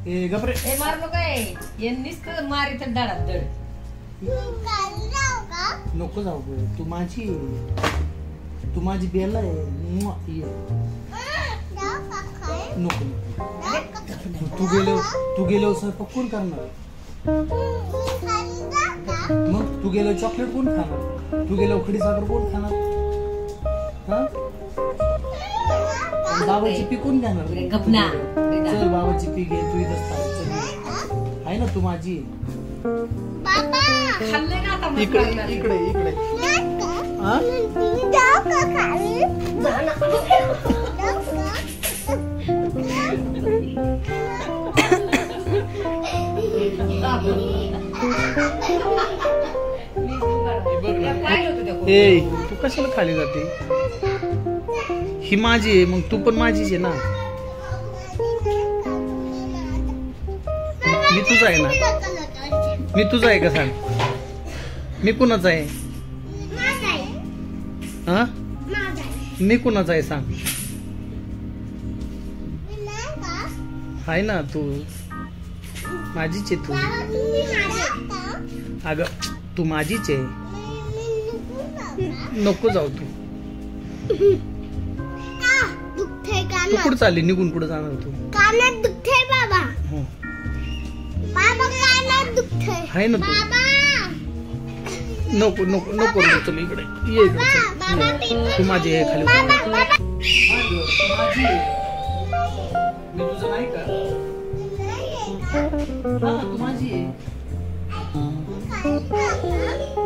ए गपरे हे मारलो काय यांनीच तर मारित धडात धड नको जाऊ गं. तू माझी बेला आहे. नको तू गेलो स्वयंपाक कोण करणार? मग तू गेलो चॉकलेट कोण खाणार? तू गेलो खडी साखर कोण खाणार? बाबाची पी कोण घेणार? चल बाबाची पी घे. तू इथं आहे ना. तू माझी इकडे इकडे इकडे ए तू कशाला खाली जाते? ही माझी आहे मग तू पण माझीच आहे ना. मी तुझा आहे ना. मी तुझा आहे का सांग? मी कुणाचा आहे? हा मी कुणाचा आहे सांग? आहे ना तू माझीच आहे. तू अगं तू माझीच आहे. नको जाऊ तू. तू कुठं चालली? निघून कुठं जाणार तू? कानात दुखते बाबा. हो बाबा कानात दुखते आहे ना तू. नको नको नको चल इकडे ये इकडे. तू माझी आहे खाली. मी तुझं नाही का? तू माझी आहे.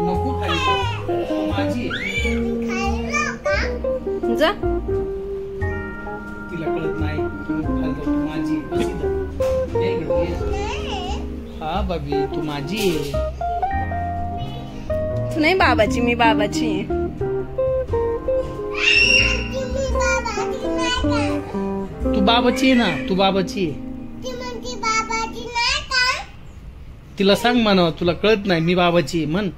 नको खाली. तू माझी आहे. जा तिला कळत नाही. तू माझी हा बाबी. तू माझी आहे. तू नाही बाबाची. मी बाबाची. तू बाबाची आहे ना. तू बाबाची आहे. तिला सांग म्हणा. तुला कळत नाही. मी बाबाची आहे म्हण.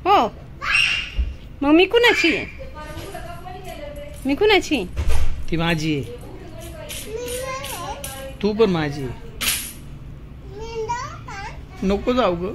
हो मग मी कुणाची आहे? मी कुणाची? ती माझी आहे. तू पण माझी आहे. नको जाऊ ग.